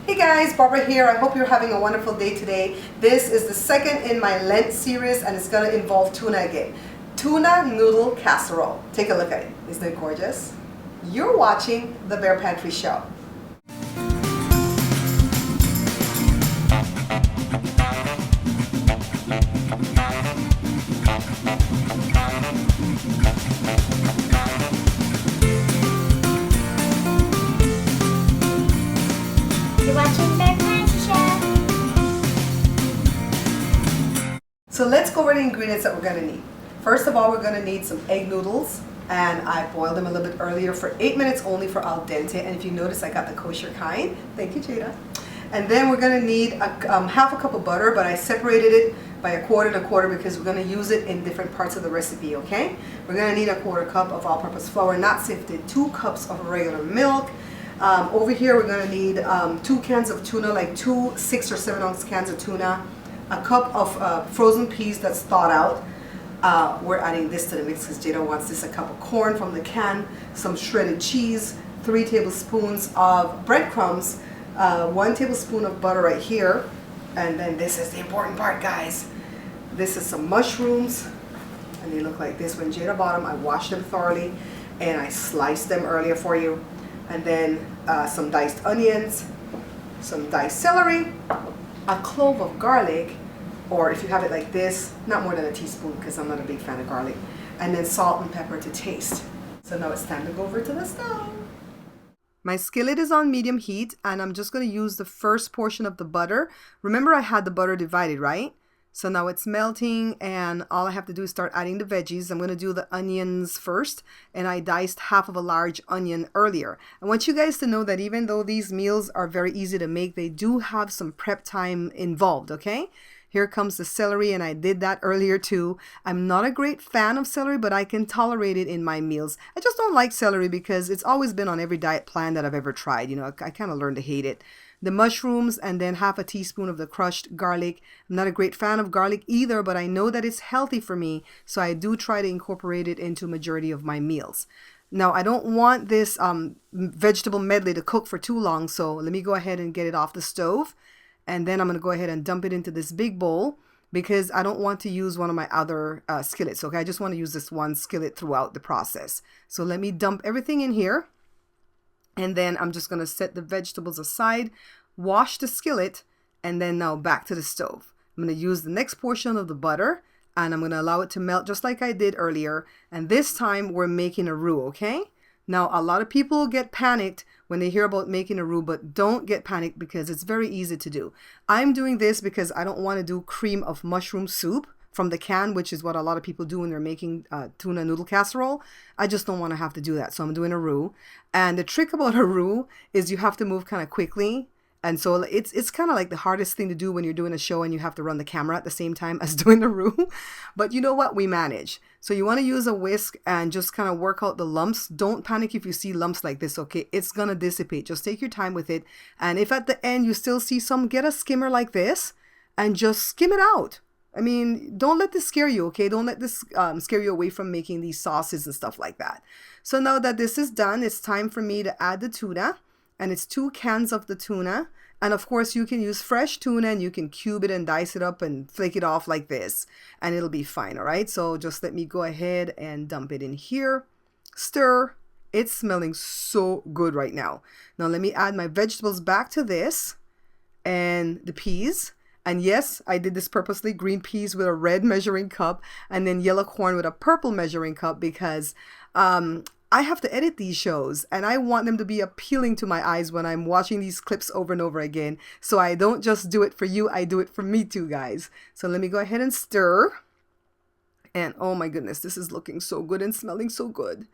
Hey guys, Barbara here. I hope you're having a wonderful day today. This is the second in my Lent series and it's going to involve tuna again. Tuna noodle casserole. Take a look at it. Isn't it gorgeous? You're watching the Bear Pantry Show. So let's go over the ingredients that we're going to need. First of all, we're going to need some egg noodles, and I boiled them a little bit earlier for 8 minutes only for al dente. And if you notice, I got the kosher kind. Thank you, Jada. And then we're going to need half a cup of butter, but I separated it by a quarter and a quarter because we're going to use it in different parts of the recipe, okay? We're going to need a quarter cup of all-purpose flour, not sifted, 2 cups of regular milk. Over here, we're going to need 2 cans of tuna, like 2 6 or 7 ounce cans of tuna. A cup of frozen peas that's thawed out. We're adding this to the mix because Jada wants this. A cup of corn from the can, some shredded cheese, 3 tablespoons of breadcrumbs, 1 tablespoon of butter right here, and then this is the important part, guys. This is some mushrooms, and they look like this. When Jada bought them, I washed them thoroughly, and I sliced them earlier for you. And then some diced onions, some diced celery, a clove of garlic, or if you have it like this, not more than a teaspoon because I'm not a big fan of garlic, and then salt and pepper to taste. So now it's time to go over to the stove. My skillet is on medium heat, and I'm just going to use the first portion of the butter. Remember, I had the butter divided, right? So now it's melting, and all I have to do is start adding the veggies. I'm going to do the onions first, and I diced half of a large onion earlier. I want you guys to know that even though these meals are very easy to make, they do have some prep time involved, okay? Here comes the celery, and I did that earlier too. I'm not a great fan of celery, but I can tolerate it in my meals. I just don't like celery because it's always been on every diet plan that I've ever tried. You know, I kind of learned to hate it. The mushrooms, and then half a teaspoon of the crushed garlic. I'm not a great fan of garlic either, but I know that it's healthy for me, so I do try to incorporate it into majority of my meals. Now, I don't want this vegetable medley to cook for too long, so let me go ahead and get it off the stove. And then I'm going to go ahead and dump it into this big bowl because I don't want to use one of my other skillets, okay? I just want to use this one skillet throughout the process. So let me dump everything in here. And then I'm just going to set the vegetables aside, wash the skillet, and then now back to the stove. I'm going to use the next portion of the butter, and I'm going to allow it to melt just like I did earlier. And this time we're making a roux, okay? Now, a lot of people get panicked when they hear about making a roux, but don't get panicked because it's very easy to do. I'm doing this because I don't want to do cream of mushroom soup from the can, which is what a lot of people do when they're making tuna noodle casserole. I just don't want to have to do that, so I'm doing a roux. And the trick about a roux is you have to move kind of quickly. And so it's kind of like the hardest thing to do when you're doing a show and you have to run the camera at the same time as doing the roux. But you know what? We manage. So you want to use a whisk and just kind of work out the lumps. Don't panic if you see lumps like this, okay? It's going to dissipate. Just take your time with it. And if at the end you still see some, get a skimmer like this and just skim it out. I mean, don't let this scare you, okay? Don't let this scare you away from making these sauces and stuff like that. So now that this is done, it's time for me to add the tuna. And it's 2 cans of the tuna. And of course, you can use fresh tuna and you can cube it and dice it up and flake it off like this. And it'll be fine, all right? So just let me go ahead and dump it in here. Stir. It's smelling so good right now. Now let me add my vegetables back to this. And the peas. And yes, I did this purposely. Green peas with a red measuring cup. And then yellow corn with a purple measuring cup because I have to edit these shows and I want them to be appealing to my eyes when I'm watching these clips over and over again. So I don't just do it for you, I do it for me too, guys. So let me go ahead and stir. And oh my goodness, this is looking so good and smelling so good.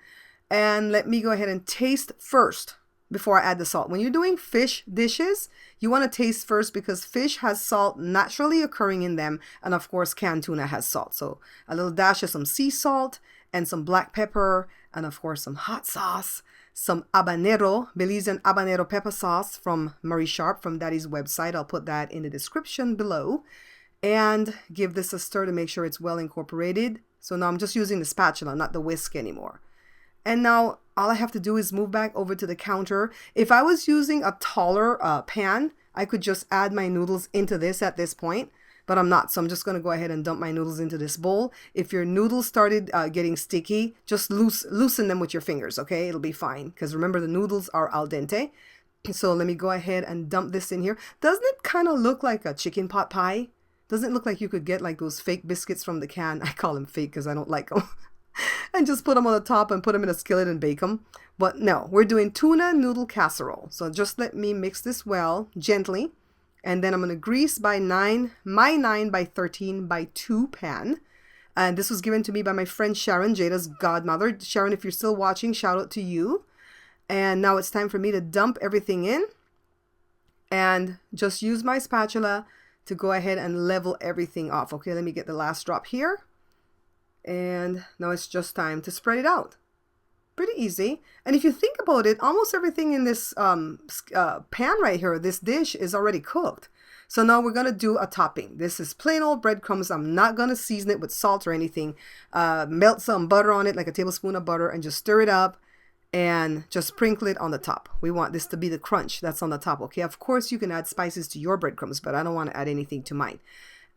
And let me go ahead and taste first before I add the salt. When you're doing fish dishes, you want to taste first because fish has salt naturally occurring in them. And of course, canned tuna has salt. So a little dash of some sea salt and some black pepper, and of course some hot sauce, some habanero, Belizean habanero pepper sauce from Marie Sharp from Daddy's website. I'll put that in the description below. And give this a stir to make sure it's well incorporated. So now I'm just using the spatula, not the whisk anymore. And now all I have to do is move back over to the counter. If I was using a taller pan, I could just add my noodles into this at this point, but I'm not. So I'm just going to go ahead and dump my noodles into this bowl. If your noodles started getting sticky, just loosen them with your fingers, okay? It'll be fine, because remember the noodles are al dente. So let me go ahead and dump this in here. Doesn't it kind of look like a chicken pot pie? Doesn't it look like you could get like those fake biscuits from the can? I call them fake because I don't like them. And just put them on the top and put them in a skillet and bake them. But no, we're doing tuna noodle casserole. So just let me mix this well, gently. And then I'm going to grease my 9 by 13 by 2 pan. And this was given to me by my friend Sharon, Jada's godmother. Sharon, if you're still watching, shout out to you. And now it's time for me to dump everything in. And just use my spatula to go ahead and level everything off. Okay, let me get the last drop here. And now it's just time to spread it out. Pretty easy. And if you think about it, almost everything in this pan right here, this dish, is already cooked. So now we're going to do a topping. This is plain old breadcrumbs. I'm not going to season it with salt or anything. Melt some butter on it, like a tablespoon of butter, and just stir it up. And just sprinkle it on the top. We want this to be the crunch that's on the top, okay? Of course, you can add spices to your breadcrumbs, but I don't want to add anything to mine.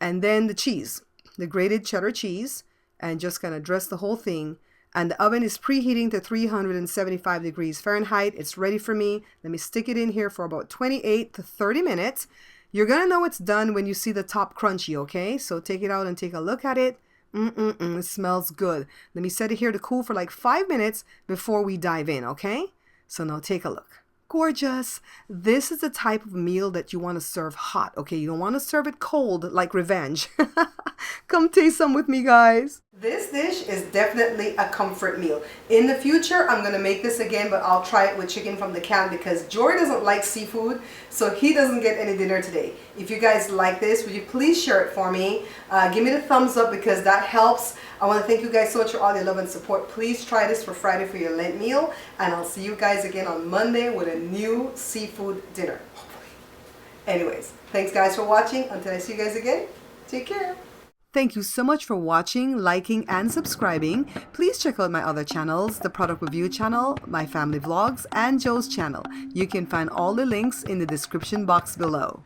And then the cheese, the grated cheddar cheese, and just kind of dress the whole thing. And the oven is preheating to 375 degrees Fahrenheit. It's ready for me. Let me stick it in here for about 28 to 30 minutes. You're going to know it's done when you see the top crunchy, okay? So take it out and take a look at it. It smells good. Let me set it here to cool for like 5 minutes before we dive in, okay? So now take a look. Gorgeous. This is the type of meal that you want to serve hot, okay? You don't want to serve it cold like revenge. Come taste some with me, guys. This dish is definitely a comfort meal. In the future, I'm going to make this again, but I'll try it with chicken from the can because Jory doesn't like seafood, so he doesn't get any dinner today. If you guys like this, would you please share it for me? Give me the thumbs up because that helps. I want to thank you guys so much for all your love and support. Please try this for Friday for your Lent meal, and I'll see you guys again on Monday with a new seafood dinner, hopefully. Anyways, thanks guys for watching. Until I see you guys again, take care. Thank you so much for watching, liking, and subscribing. Please check out my other channels, the Product Review channel, my family vlogs, and Joe's channel. You can find all the links in the description box below.